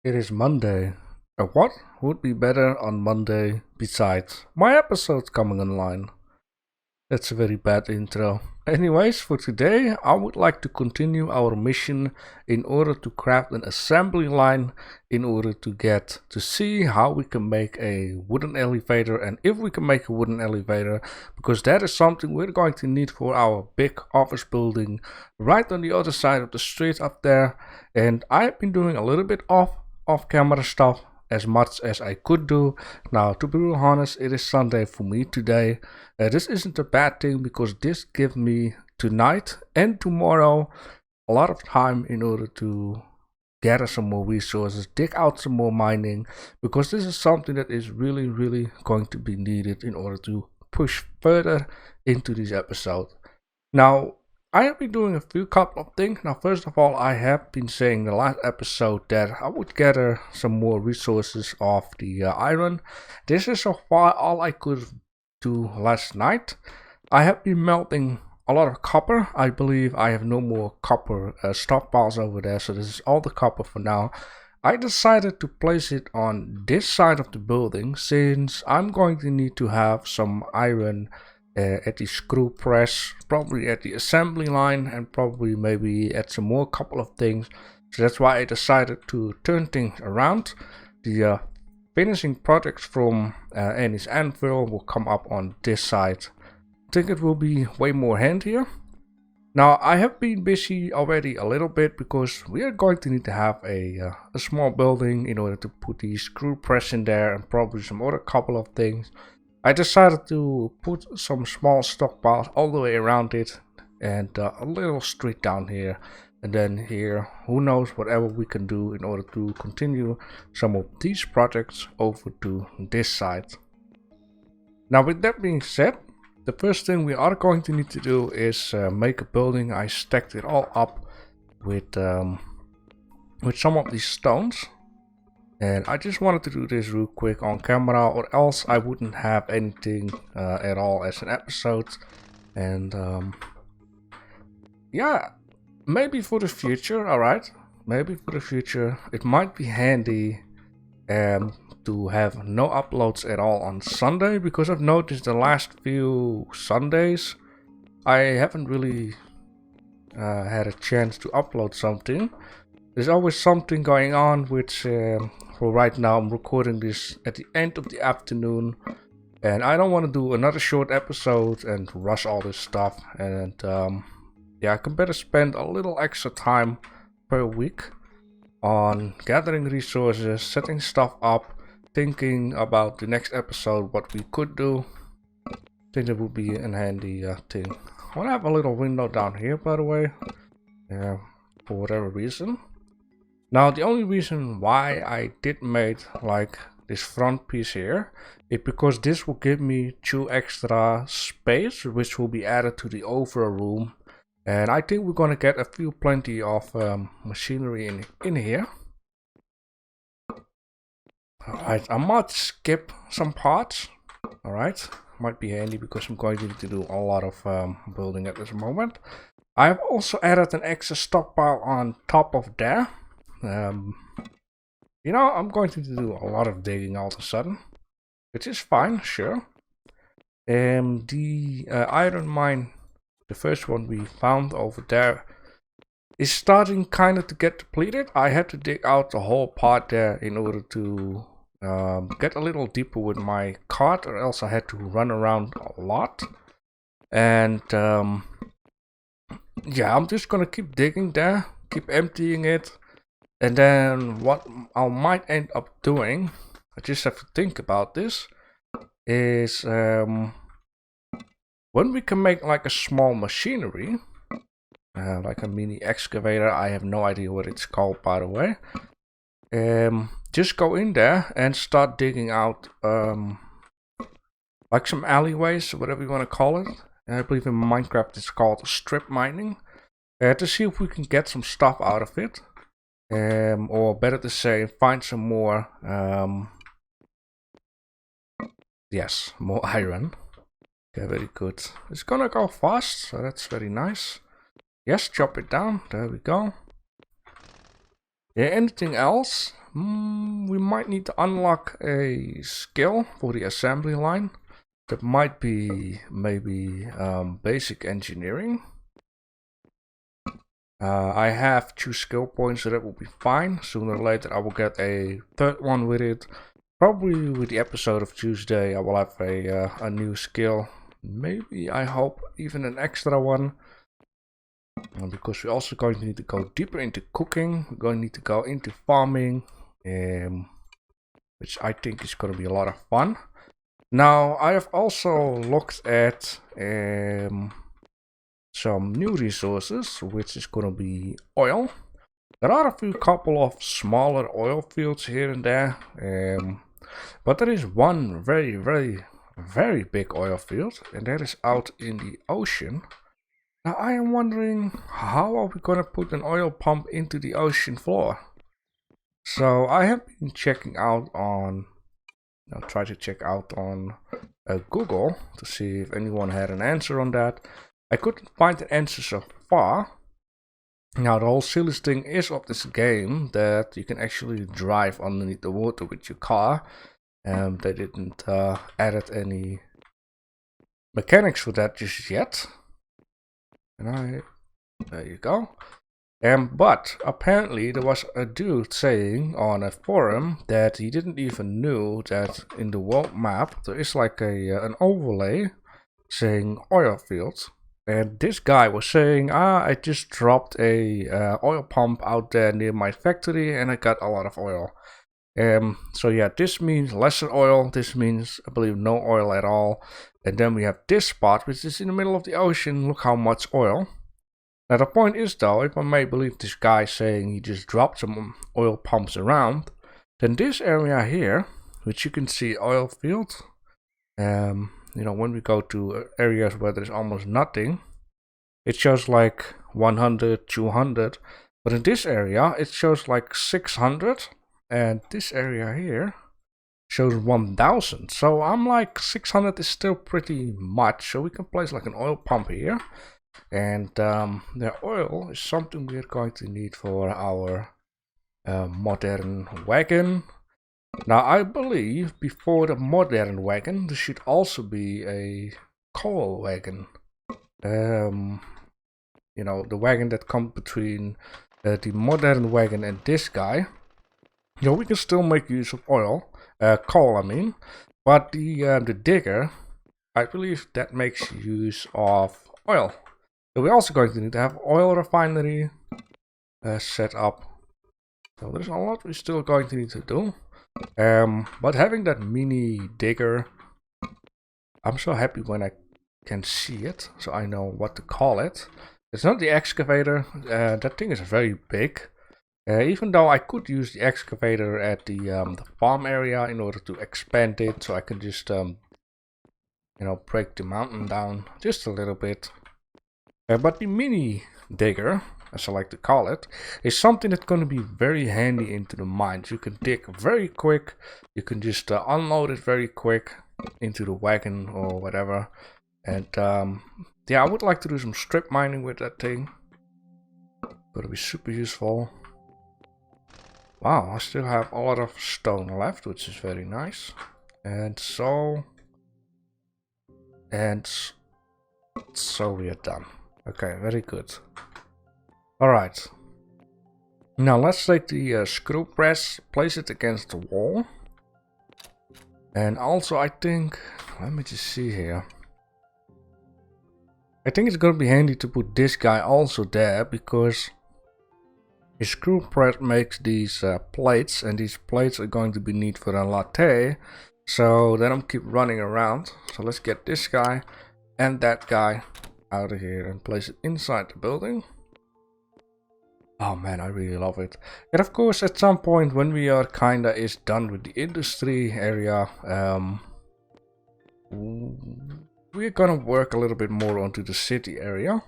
It is Monday. What would be better on Monday besides my episodes coming online? That's a very bad intro. Anyways, for today, I would like to continue our mission in order to craft an assembly line in order to get to see how we can make a wooden elevator and if we can make a wooden elevator, because that is something we're going to need for our big office building right on the other side of the street up there. And I've been doing a little bit off camera stuff as much as I could do. Now, to be real honest, it is Sunday for me today. This isn't a bad thing because this gives me tonight and tomorrow a lot of time in order to gather some more resources, dig out some more mining, because this is something that is really going to be needed in order to push further into this episode. Now, I have been doing a few couple of things. Now, first of all, I have been saying the last episode that I would gather some more resources of the iron. This is so far all I could do last night. I have been melting a lot of copper. I believe I have no more copper stockpiles over there, so this is all the copper for now. I decided to place it on this side of the building since I'm going to need to have some iron at the screw press, probably at the assembly line, and probably maybe at some more couple of things. So that's why I decided to turn things around. The finishing products from Annie's anvil will come up on this side. I think it will be way more handier. Now, I have been busy already a little bit because we are going to need to have a small building in order to put the screw press in there and probably some other couple of things. I decided to put some small stockpiles all the way around it and a little street down here, and then here, who knows, whatever we can do in order to continue some of these projects over to this side. Now, with that being said, the first thing we are going to need to do is make a building. I stacked it all up with some of these stones. And I just wanted to do this real quick on camera, or else I wouldn't have anything at all as an episode. And yeah, maybe for the future, alright? Maybe for the future, it might be handy to have no uploads at all on Sunday, because I've noticed the last few Sundays I haven't really had a chance to upload something. There's always something going on, which for right now I'm recording this at the end of the afternoon, and I don't want to do another short episode and rush all this stuff. And yeah, I can better spend a little extra time per week on gathering resources, setting stuff up, thinking about the next episode, what we could do. I think that would be a handy thing. I want to have a little window down here, by the way, for whatever reason. Now, the only reason why I did make like this front piece here is because this will give me 2 extra space, which will be added to the overall room. And I think we're gonna get plenty of machinery in here. Alright, I might skip some parts. Alright, might be handy because I'm going to need to do a lot of building at this moment. I've also added an extra stockpile on top of there. You know, I'm going to do a lot of digging all of a sudden, which is fine, sure. The iron mine, the first one we found over there, is starting kind of to get depleted. I had to dig out the whole part there in order to get a little deeper with my cart, or else I had to run around a lot. And yeah, I'm just gonna keep digging there, keep emptying it. And then what I might end up doing, I just have to think about this, is when we can make like a small machinery, like a mini excavator. I have no idea what it's called, by the way. Just go in there and start digging out like some alleyways, whatever you want to call it. And I believe in Minecraft it's called strip mining, to see if we can get some stuff out of it. Or better to say, find some more, yes, more iron. Okay, very good. It's gonna go fast, so that's very nice. Yes, chop it down, there we go. Yeah, anything else we might need to unlock a skill for the assembly line. That might be maybe basic engineering. I have 2 skill points, so that will be fine. Sooner or later I will get a third one with it. Probably with the episode of Tuesday I will have a new skill. Maybe, I hope, even an extra one. Because we're also going to need to go deeper into cooking. We're going to need to go into farming. Which I think is going to be a lot of fun. Now, I have also looked at some new resources, which is going to be oil. There are a couple of smaller oil fields here and there, but there is one very big oil field, and that is out in the ocean. Now I am wondering, how are we going to put an oil pump into the ocean floor? So I have been checking out on, try to check out on Google to see if anyone had an answer on that. I couldn't find an answer so far. Now the whole silliest thing is of this game that you can actually drive underneath the water with your car. They didn't added any mechanics for that just yet. And there you go. But apparently there was a dude saying on a forum that he didn't even know that in the world map there is like an overlay saying oil fields. And this guy was saying, I just dropped a oil pump out there near my factory and I got a lot of oil. So yeah, this means lesser oil. This means, I believe, no oil at all. And then we have this spot, which is in the middle of the ocean. Look how much oil. Now the point is though, if I may believe this guy saying he just dropped some oil pumps around, then this area here, which you can see oil field, when we go to areas where there's almost nothing, it shows like 100, 200, but in this area it shows like 600, and this area here shows 1000. So I'm like, 600 is still pretty much, so we can place like an oil pump here. And the oil is something we're going to need for our modern wagon. Now I believe before the modern wagon there should also be a coal wagon. The wagon that comes between the modern wagon and this guy. We can still make use of oil, coal I mean, but the digger, I believe that makes use of oil. So we're also going to need to have oil refinery set up. So there's a lot we're still going to need to do. But having that mini digger, I'm so happy when I can see it, so I know what to call it. It's not the excavator. That thing is very big. Even though I could use the excavator at the farm area in order to expand it, so I can just break the mountain down just a little bit. But the mini digger, as I like to call it, is something that's going to be very handy into the mines. You can dig very quick. You can just unload it very quick into the wagon or whatever. And yeah, I would like to do some strip mining with that thing. Gonna be super useful. Wow, I still have a lot of stone left, which is very nice. And so we are done. Okay, very good. Alright. Now let's take the screw press, place it against the wall. And also I think, let me just see here. I think it's gonna be handy to put this guy also there, because the screw press makes these plates, and these plates are going to be needed for a lathe. So then I'm keep running around. So let's get this guy and that guy out of here and place it inside the building. Oh man, I really love it. And of course, at some point when we are kinda done with the industry area, we're gonna work a little bit more onto the city area.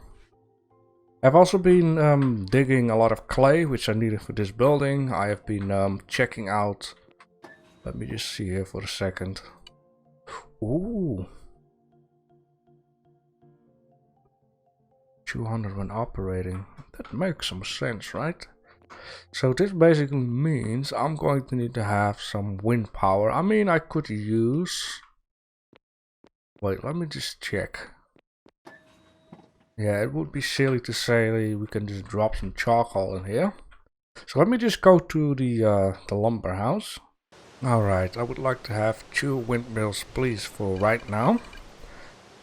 I've also been digging a lot of clay, which I needed for this building. I have been checking out. Let me just see here for a second. Ooh. 200 when operating. That makes some sense, right? So this basically means I'm going to need to have some wind power. I mean, I could use... Wait, let me just check. Yeah, it would be silly to say we can just drop some charcoal in here. So let me just go to the lumber house. Alright, I would like to have 2 windmills please for right now.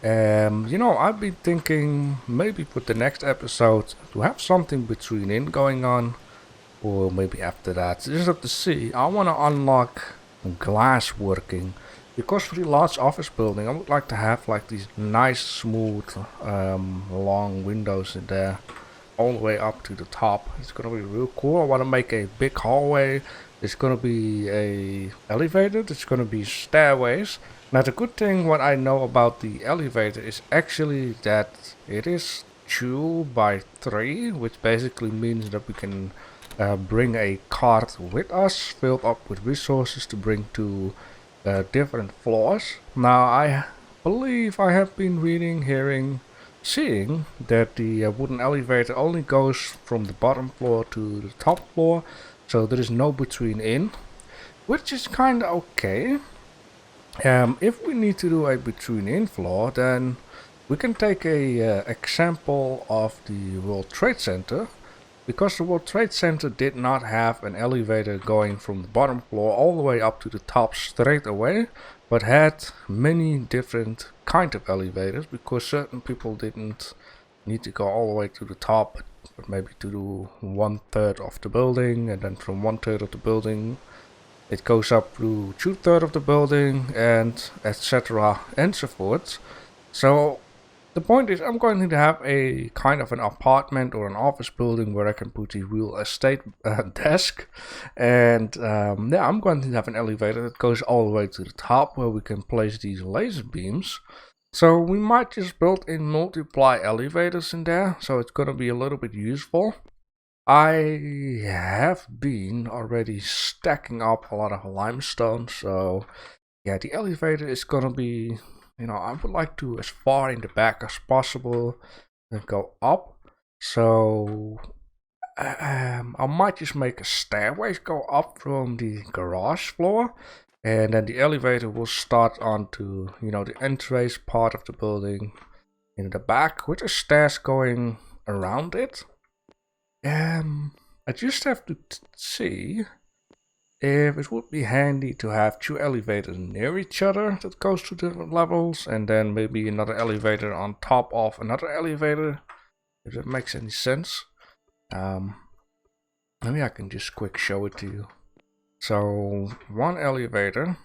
You know, I've been thinking maybe for the next episode to have something between in going on. Or maybe after that. Just have to see. I want to unlock glass working. Because for the large office building, I would like to have like these nice, smooth, long windows in there. All the way up to the top. It's gonna be real cool. I want to make a big hallway. There's gonna be a elevator. There's gonna be stairways. Now the good thing what I know about the elevator is actually that it is 2 by 3, which basically means that we can bring a cart with us filled up with resources to bring to different floors. Now I believe I have been reading, hearing, seeing that the wooden elevator only goes from the bottom floor to the top floor, so there is no between in, which is kinda okay. If we need to do a between in floor, then we can take a example of the World Trade Center. Because the World Trade Center did not have an elevator going from the bottom floor all the way up to the top straight away, but had many different kind of elevators, because certain people didn't need to go all the way to the top, but maybe to do 1/3 of the building, and then from 1/3 of the building it goes up to 2/3 of the building, and etc. and so forth. So the point is, I'm going to have a kind of an apartment or an office building where I can put the real estate desk. And yeah, I'm going to have an elevator that goes all the way to the top where we can place these laser beams. So we might just build in multiply elevators in there. So it's going to be a little bit useful. I have been already stacking up a lot of limestone. So yeah, the elevator is going to be... You know, I would like to, as far in the back as possible, go up. So I might just make a stairway go up from the garage floor, and then the elevator will start onto, you know, the entrance part of the building in the back, with the stairs going around it. I just have to see if it would be handy to have 2 elevators near each other that goes to different levels, and then maybe another elevator on top of another elevator, if that makes any sense. Maybe I can just quick show it to you. So 1 elevator.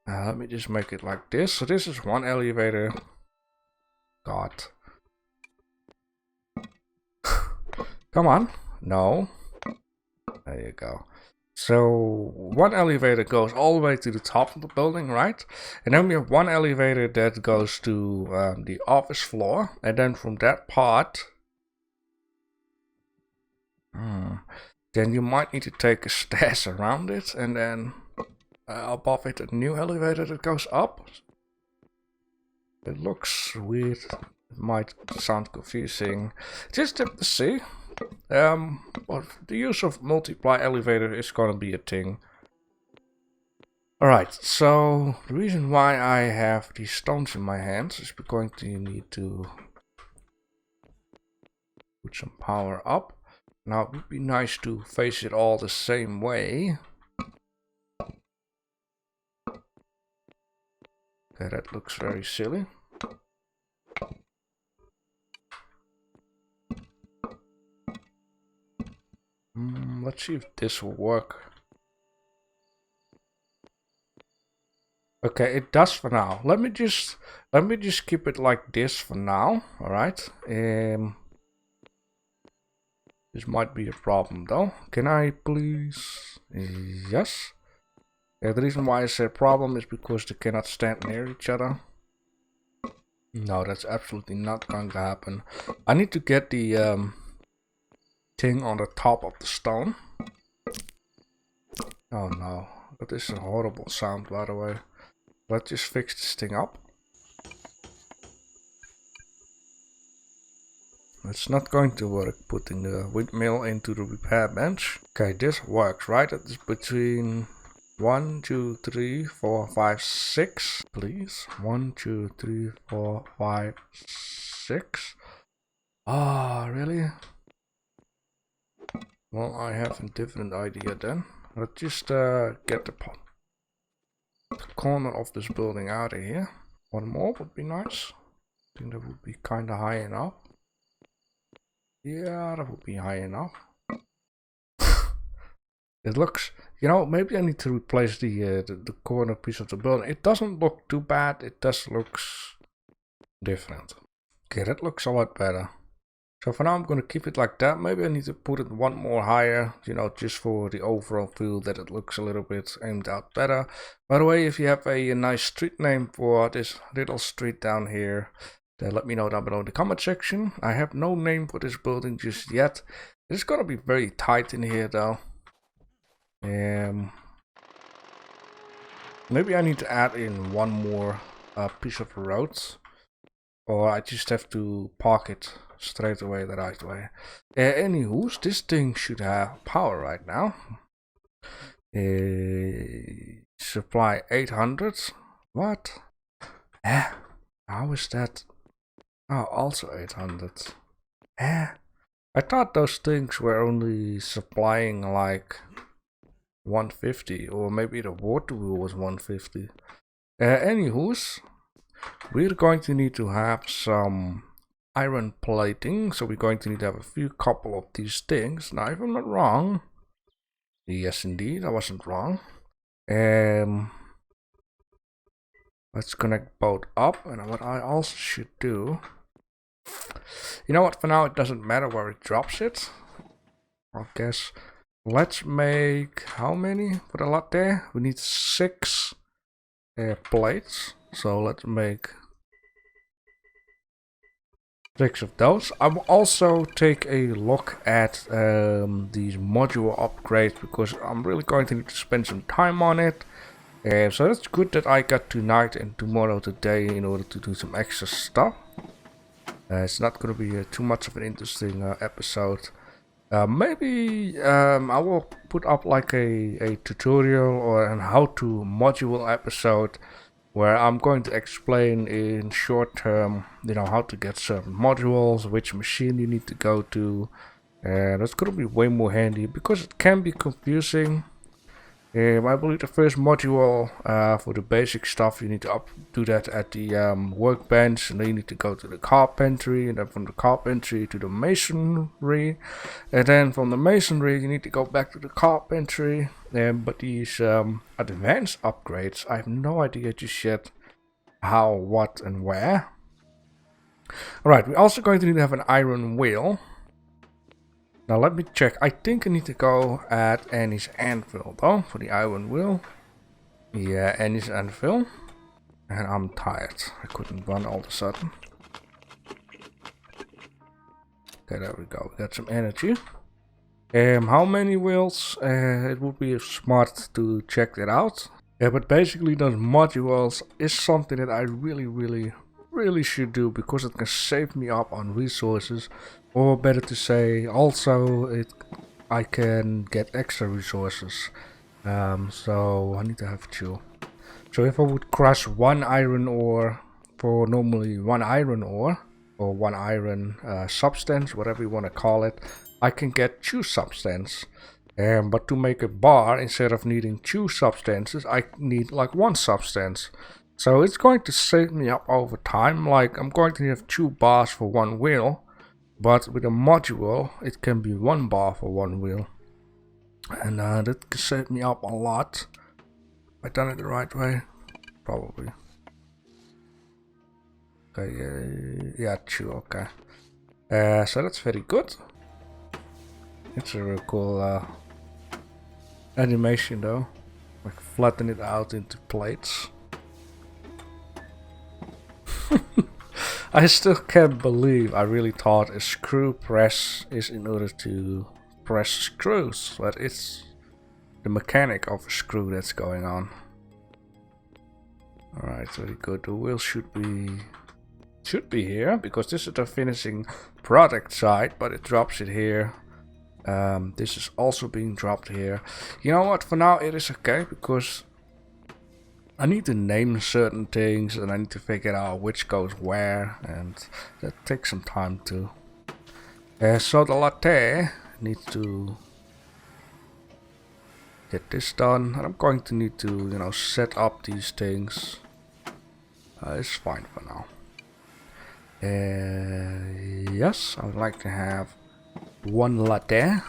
Let me just make it like this. So this is 1 elevator. God. Come on. No. There you go. So 1 elevator goes all the way to the top of the building, right? And then we have 1 elevator that goes to the office floor. And then from that part, then you might need to take a stairs around it. And then above it, a new elevator that goes up. It looks weird. It might sound confusing. Just have to see. But the use of multiply elevator is gonna be a thing. Alright, so the reason why I have these stones in my hands is we're going to need to put some power up. Now it would be nice to face it all the same way. Okay, that looks very silly. Let's see if this will work. Okay, it does for now. Let me just keep it like this for now. All right. This might be a problem though. Can I please? Yes. Yeah, the reason why I said problem is because they cannot stand near each other. No, that's absolutely not going to happen. I need to get the thing on the top of the stone. Oh no, that is a horrible sound, by the way. Let's just fix this thing up. It's not going to work putting the windmill into the repair bench. Okay, this works, right? It's between 1, 2, 3, 4, 5, 6. Please. 1, 2, 3, 4, 5, 6. Ah, really? Well, I have a different idea then. Let's just get the corner of this building out of here. One more would be nice. I think that would be kind of high enough. Yeah, that would be high enough. It looks, you know, maybe I need to replace the corner piece of the building. It doesn't look too bad. It just looks different. Okay, that looks a lot better. So for now I'm going to keep it like that. Maybe I need to put it one more higher, you know, just for the overall feel that it looks a little bit aimed out better. By the way, if you have a nice street name for this little street down here, then let me know down below in the comment section. I have no name for this building just yet. It's going to be very tight in here though. Maybe I need to add in one more piece of roads. Or I just have to park it straight away the right way. Anywho, this thing should have power right now. Supply 800. What? How is that? Oh, also 800. I thought those things were only supplying like 150, or maybe the water wheel was 150. Anywho's, we're going to need to have some iron plating, so we're going to need to have a couple of these things. Now, if I'm not wrong, yes, indeed, I wasn't wrong. Let's connect both up, and what I also should do, you know what? For now, it doesn't matter where it drops it. I guess let's make how many for the latte? We need 6 plates, so let's make 6 of those. I will also take a look at these module upgrades because I'm really going to need to spend some time on it. So it's good that I got tonight and tomorrow today in order to do some extra stuff. It's not going to be too much of an interesting episode. Maybe I will put up like a tutorial or an how-to module episode where I'm going to explain in short term, you know, how to get certain modules, which machine you need to go to. That's going to be way more handy because it can be confusing. I believe the first module for the basic stuff, you need to do that at the workbench, and then you need to go to the carpentry, and then from the carpentry to the masonry, and then from the masonry you need to go back to the carpentry. But these advanced upgrades, I have no idea just yet how, what, and where. Alright, we're also going to need to have an iron wheel. Now let me check. I think I need to go at Annie's anvil though for the iron wheel. Yeah, Annie's anvil. And I'm tired. I couldn't run all of a sudden. Okay, there we go. We got some energy. How many wheels? It would be smart to check that out. Yeah, but basically those modules is something that I really should do because it can save me up on resources. Or better to say, also I can get extra resources. So I need to have 2. So if I would crush 1 iron ore for normally 1 iron ore, or 1 iron substance, whatever you want to call it, I can get 2 substance. But to make a bar, instead of needing 2 substances, I need like 1 substance. So it's going to save me up over time. Like I'm going to have 2 bars for 1 wheel. But with a module, it can be 1 bar for 1 wheel. And that can save me up a lot. Have I done it the right way? Probably. Okay, yeah, 2, okay. So that's very good. It's a real cool animation though. Like flatten it out into plates. I still can't believe I really thought a screw press is in order to press screws, but it's the mechanic of a screw that's going on. Alright, very good. The wheel should be here because this is the finishing product side, but it drops it here. This is also being dropped here. You know what? For now it is okay because I need to name certain things and I need to figure out which goes where, and that takes some time too. So the Lathe needs to get this done, and I'm going to need to, you know, set up these things. It's fine for now. Yes, I would like to have one Lathe.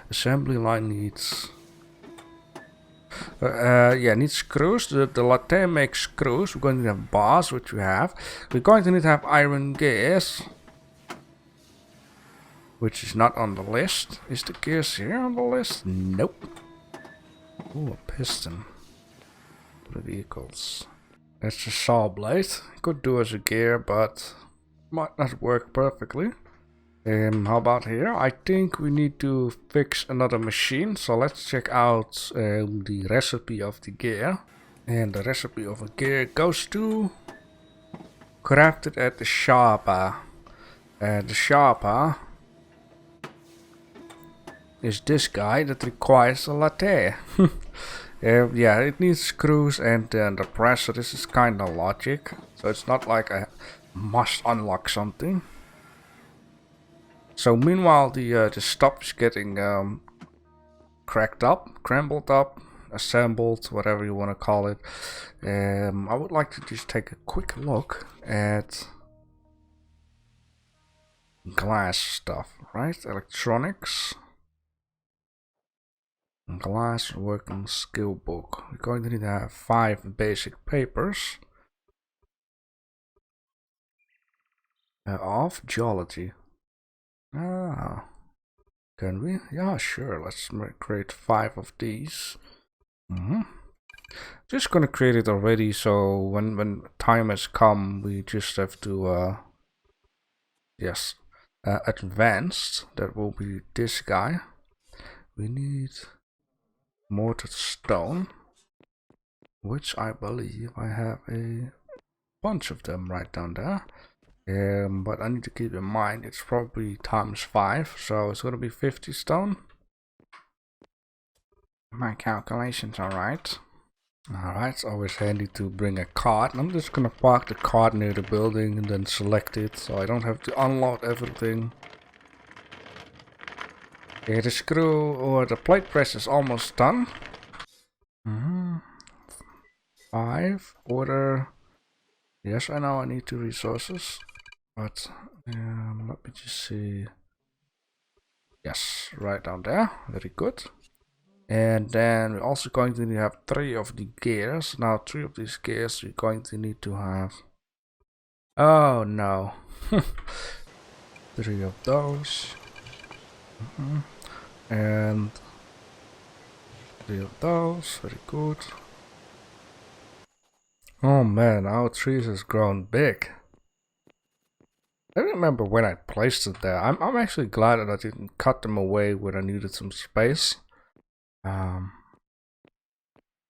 Assembly line needs needs screws. The Lathe makes screws. We're going to have bars, which we have. We're going to need to have iron gears, which is not on the list. Is the gears here on the list? Nope. Ooh, a piston for the vehicles. That's a saw blade. Could do as a gear, but might not work perfectly. How about here? I think we need to fix another machine, so let's check out the recipe of the gear. And the recipe of a gear goes to crafted at the sharper. The sharper is this guy that requires a Lathe. Yeah, it needs screws and the press, so this is kind of logic. So it's not like I must unlock something. So meanwhile the stuff is getting cracked up, crumbled up, assembled, whatever you want to call it. I would like to just take a quick look at glass stuff, right? Electronics. Glass working skill book. We're going to need to have 5 basic papers of geology. Ah, can we? Yeah, sure. Let's create 5 of these. Just gonna create it already, so when time has come, we just have to yes, advanced. That will be this guy. We need mortared stone, which I believe I have a bunch of them right down there. But I need to keep in mind it's probably times 5, so it's gonna be 50 stone. My calculations are right. Alright, it's always handy to bring a cart. I'm just gonna park the cart near the building and then select it, so I don't have to unload everything. Okay, the screw or the plate press is almost done. 5 order. Yes, I know I need 2 resources, but let me just see. Yes, right down there. Very good. And then we're also going to need to have 3 of the gears. Now 3 of these gears we're going to need to have. Oh no. 3 of those. And 3 of those. Very good. Oh man, our trees has grown big. I don't remember when I placed it there. I'm actually glad that I didn't cut them away when I needed some space.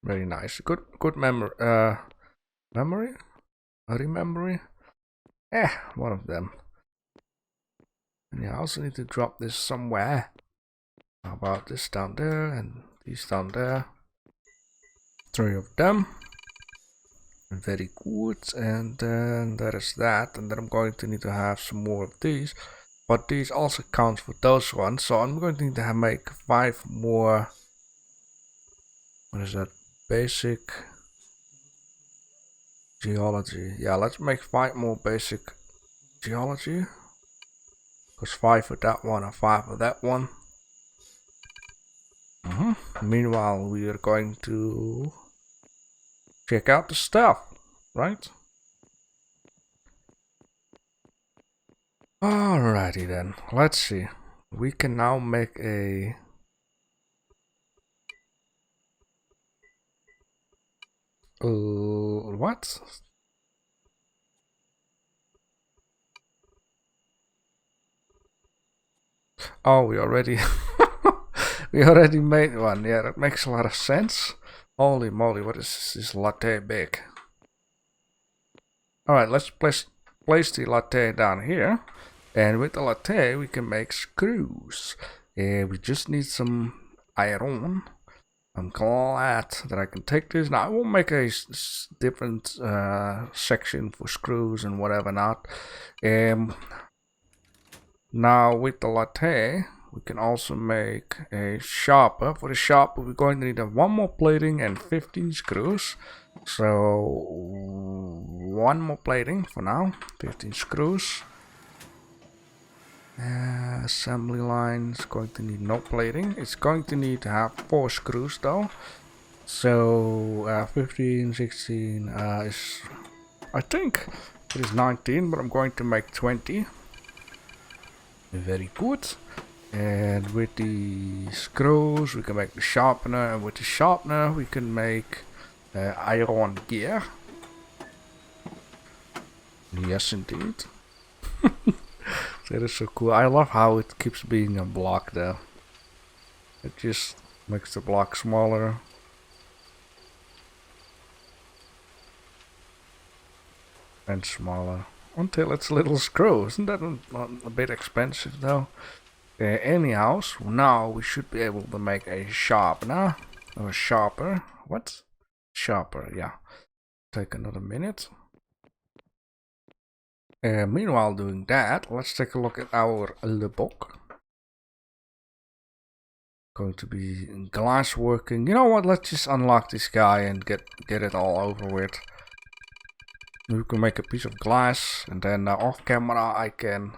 Very nice. Good memory. Memory? A rememory? One of them. And yeah, I also need to drop this somewhere. How about this down there and these down there? 3 of them. Very good. And then that is that. And then I'm going to need to have some more of these. But these also count for those ones. So I'm going to need to make 5 more. What is that? Basic geology. Yeah, let's make 5 more basic geology. Because 5 for that one and 5 for that one. Meanwhile, we are going to check out the stuff, right? Alrighty then. Let's see. We can now make a what? Oh, we already we already made one. Yeah, that makes a lot of sense. Holy moly, what is this Lathe big? Alright, let's place place the lathe down here, and with the lathe we can make screws. We just need some iron. I'm glad that I can take this. Now I will make a different section for screws and whatever not. Now with the lathe we can also make a sharper. For the sharper we're going to need one more plating and 15 screws. So one more plating for now, 15 screws. Assembly line is going to need no plating. It's going to need to have 4 screws though. So 15, 16 is, I think it is 19, but I'm going to make 20. Very good. And with the screws we can make the sharpener, and with the sharpener we can make iron gear. Yes indeed. That is so cool. I love how it keeps being a block though. It just makes the block smaller. And smaller. Until it's a little screw. Isn't that a bit expensive though? Anyhow, so now we should be able to make a sharpener. Or a sharper. What? Sharper, yeah. Take another minute. Meanwhile doing that, let's take a look at our book. Going to be glass working. You know what, let's just unlock this guy and get it all over with. We can make a piece of glass, and then off camera I can,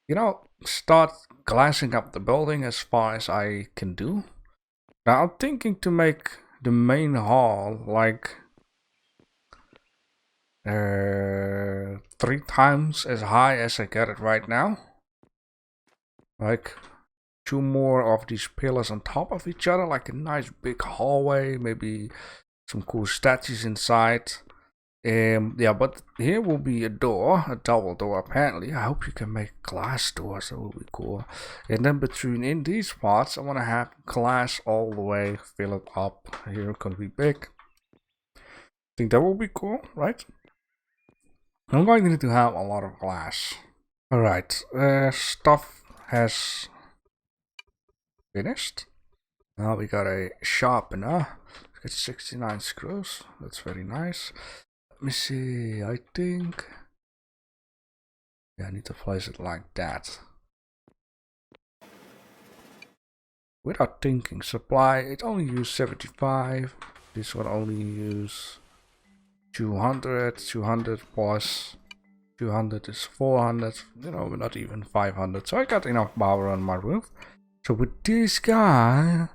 you know, start glassing up the building as far as I can do. Now I'm thinking to make the main hall like 3 times as high as I get it right now. Like 2 more of these pillars on top of each other, like a nice big hallway, maybe some cool statues inside. Yeah, but here will be a door, a double door apparently. I hope you can make glass doors, that will be cool. And then in these parts I want to have glass all the way, fill it up. Here it's gonna be big. I think that will be cool, right? I'm going to need to have a lot of glass. Alright, stuff has finished. Now we got a sharpener. We got 69 screws. That's very nice. Let me see, I think... Yeah, I need to place it like that. Without thinking, supply, it only used 75. This one only use 200, 200 plus 200 is 400, you know, not even 500. So I got enough power on my roof. So with this guy,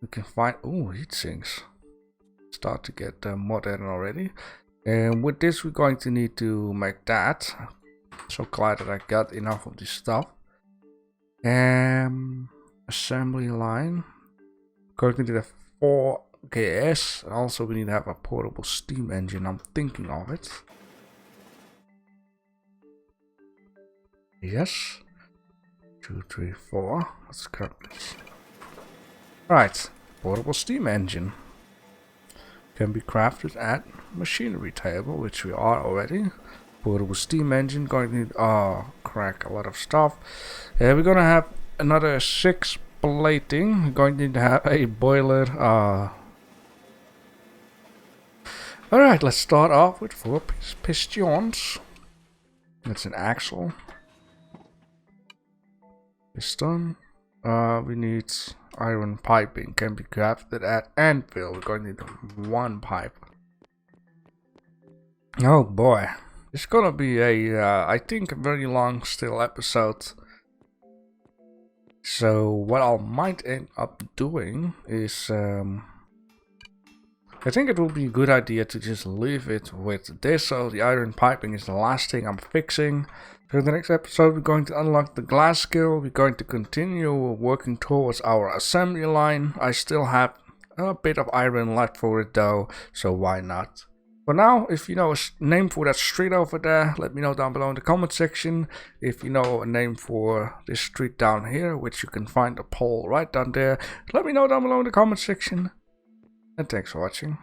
we can find, oh, heat sinks. Start to get modern already. And with this, we're going to need to make that. So glad that I got enough of this stuff. Assembly line. Going to need a 4 gas. Also, we need to have a portable steam engine. I'm thinking of it. Yes. 2, 3, 4. Let's grab this. Right. Portable steam engine. Can be crafted at machinery table, which we are already. Portable steam engine. Going to need, oh, crack, a lot of stuff. We're going to have another 6 plating. We're going to need to have a boiler. Alright, let's start off with 4 pistons. That's an axle. Piston. We need iron piping. Can be crafted at anvil. We're going to need 1 pipe. Oh boy. It's gonna be a, I think, a very long still episode. So what I might end up doing is, I think it will be a good idea to just leave it with this. So the iron piping is the last thing I'm fixing. So in the next episode we're going to unlock the glass skill. We're going to continue working towards our assembly line. I still have a bit of iron left for it though, so why not? For now, if you know a name for that street over there, let me know down below in the comment section. If you know a name for this street down here, which you can find a poll right down there, let me know down below in the comment section. And thanks for watching.